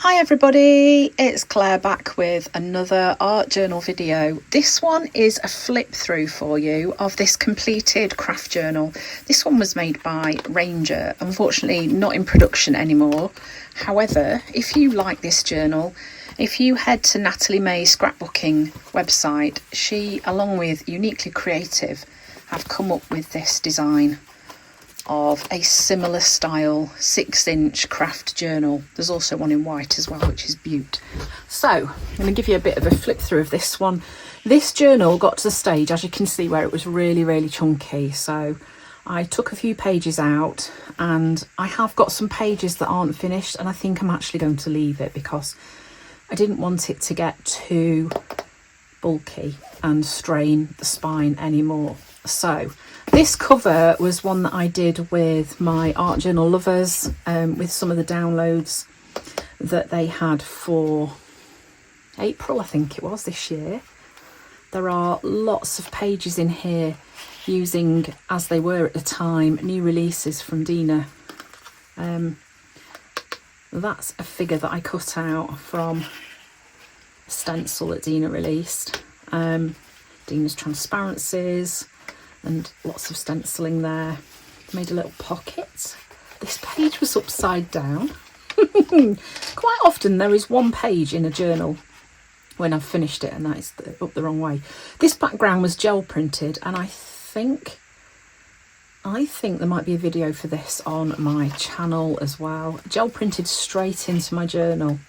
Hi everybody, it's Claire back with another art journal video. This one is a flip through for you of this completed craft journal. This one was made by Ranger, unfortunately not in production anymore. However, if you like this journal, if you head to Natalie May's scrapbooking website, she along with Uniquely Creative have come up with this design of a similar style 6-inch craft journal. There's also one in white as well, which is beaut. So I'm going to give you a bit of a flip through of this one. This journal got to the stage, as you can see, where it was really chunky. So I took a few pages out, and I have got some pages that aren't finished, and I think I'm actually going to leave it because I didn't want it to get too bulky and strain the spine anymore. So this cover was one that I did with my art journal lovers, with some of the downloads that they had for April, I think it was, this year. There are lots of pages in here using, as they were at the time, new releases from Dina. That's a figure that I cut out from a stencil that Dina released. Dina's Transparencies, and lots of stenciling there. Made a little pocket. This page was upside down. Quite often there is one page in a journal when I've finished it and that is up the wrong way. This background was gel printed, and I think there might be a video for this on my channel as well. Gel printed straight into my journal.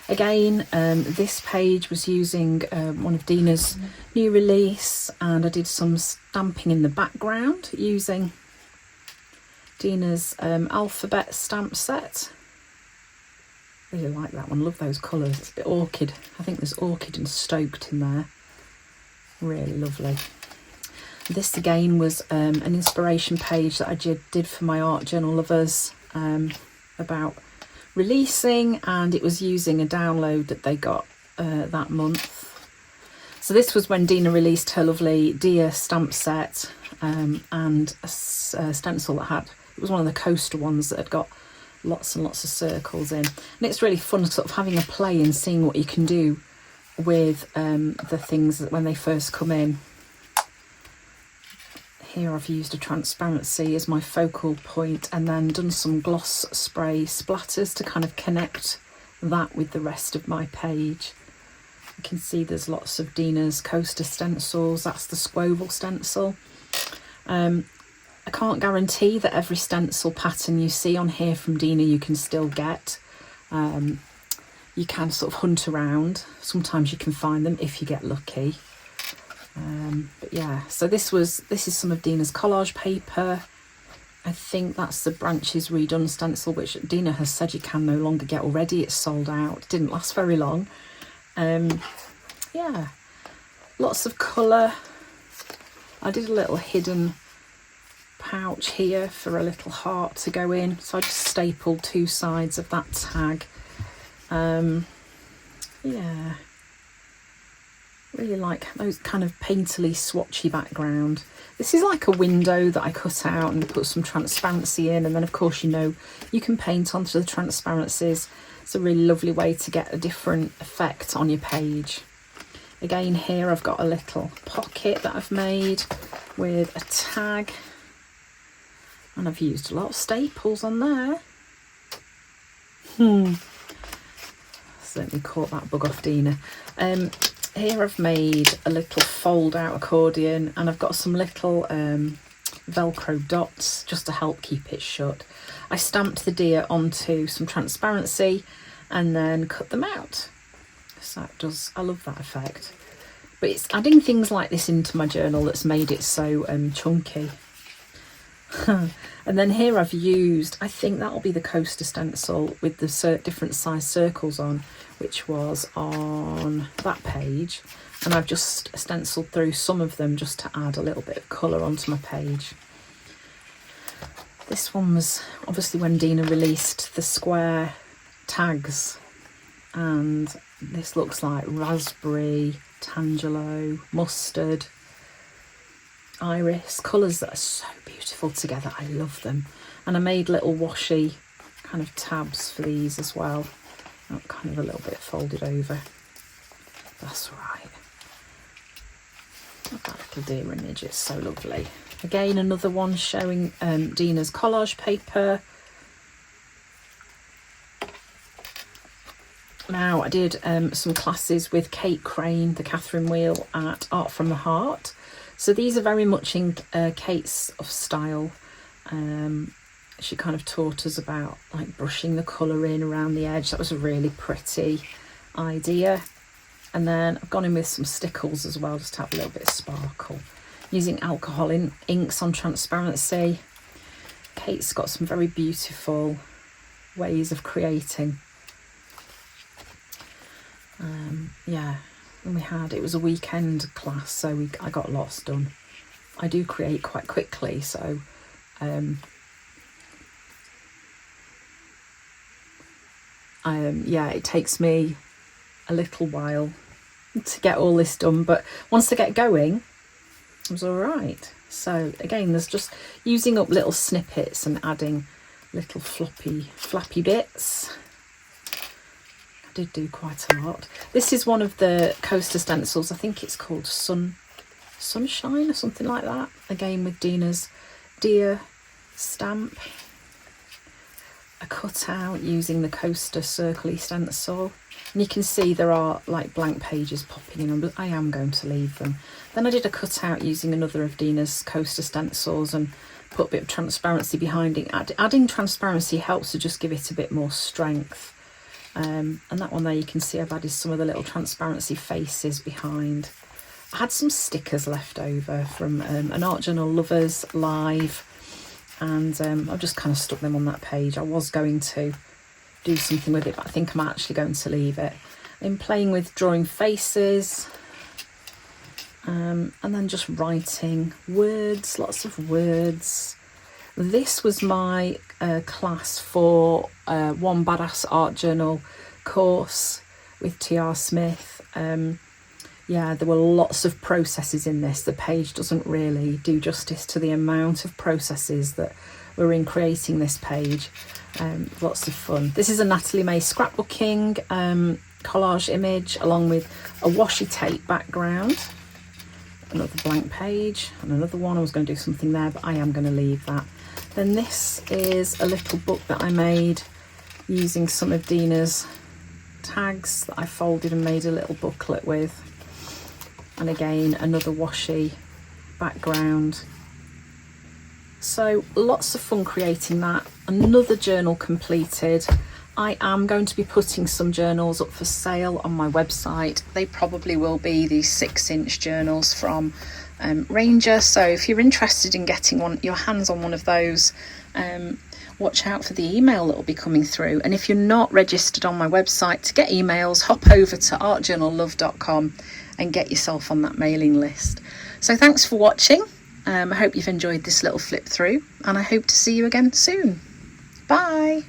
Again, this page was using one of Dina's new release, and I did some stamping in the background using Dina's alphabet stamp set. Really like that one, love those colours. It's a bit orchid. I think there's orchid and stoked in there. Really lovely. This again was an inspiration page that I did for my art journal lovers about releasing, and it was using a download that they got that month. So this was when Dina released her lovely Deer stamp set, and a stencil that had, it was one of the coaster ones that had got lots and lots of circles in, and it's really fun sort of having a play and seeing what you can do with the things that when they first come in. Here I've used a transparency as my focal point, and then done some gloss spray splatters to kind of connect that with the rest of my page. You can see there's lots of Dina's coaster stencils. That's the Squoval stencil. I can't guarantee that every stencil pattern you see on here from Dina you can still get. You can sort of hunt around. Sometimes you can find them if you get lucky. But yeah, so this is some of Dina's collage paper. I think that's the Branches Redone stencil, which Dina has said you can no longer get already. It's sold out. Didn't last very long. Yeah, lots of colour. I did a little hidden pouch here for a little heart to go in, so I just stapled two sides of that tag. Yeah, really like those kind of painterly swatchy background. This is like a window that I cut out and put some transparency in, and then of course you can paint onto the transparencies. It's a really lovely way to get a different effect on your page. Again, here I've got a little pocket that I've made with a tag, and I've used a lot of staples on there. Certainly caught that bug off Dina. Here I've made a little fold out accordion, and I've got some little Velcro dots just to help keep it shut. I stamped the deer onto some transparency and then cut them out. So that does, I love that effect. But it's adding things like this into my journal that's made it so chunky. And then here I've used, I think that'll be the coaster stencil with the different size circles on, which was on that page, and I've just stenciled through some of them just to add a little bit of colour onto my page. This one was obviously when Dina released the square tags, and this looks like raspberry, tangelo, mustard, iris, colours that are so beautiful together. I love them. And I made little washi kind of tabs for these as well. Oh, kind of a little bit folded over. That's right. Oh, that little deer image is so lovely. Again, another one showing Dina's collage paper. Now, I did some classes with Kate Crane, the Catherine Wheel at Art from the Heart. So these are very much in Kate's style. She kind of taught us about like brushing the colour in around the edge. That was a really pretty idea. And then I've gone in with some stickles as well, just to have a little bit of sparkle. Using alcohol inks on transparency. Kate's got some very beautiful ways of creating. Yeah, and it was a weekend class, so I got lots done. I do create quite quickly, so yeah, it takes me a little while to get all this done, but once I get going, it was all right. So again, there's just using up little snippets and adding little flappy bits. I did do quite a lot. This is one of the coaster stencils. I think it's called Sunshine or something like that. Again, with Dina's deer stamp. A cutout using the coaster circle stencil. And you can see there are like blank pages popping in, but I am going to leave them. Then I did a cutout using another of Dina's coaster stencils and put a bit of transparency behind it. Adding transparency helps to just give it a bit more strength. And that one there, you can see I've added some of the little transparency faces behind. I had some stickers left over from an Art Journal Lovers live, and I've just kind of stuck them on that page. I was going to do something with it, but I think I'm actually going to leave it. I'm playing with drawing faces, and then just writing words, lots of words. This was my class for One Badass Art Journal course with T.R. Smith. Yeah, there were lots of processes in this. The page doesn't really do justice to the amount of processes that were in creating this page. Lots of fun. This is a Natalie May scrapbooking collage image along with a washi tape background. Another blank page and another one. I was going to do something there, but I am going to leave that. Then this is a little book that I made using some of Dina's tags that I folded and made a little booklet with. And again, another washi background. So lots of fun creating that. Another journal completed. I am going to be putting some journals up for sale on my website. They probably will be these 6-inch journals from Ranger. So if you're interested in getting your hands on one of those, watch out for the email that will be coming through. And if you're not registered on my website to get emails, hop over to artjournallove.com and get yourself on that mailing list. So thanks for watching. I hope you've enjoyed this little flip through, and I hope to see you again soon. Bye.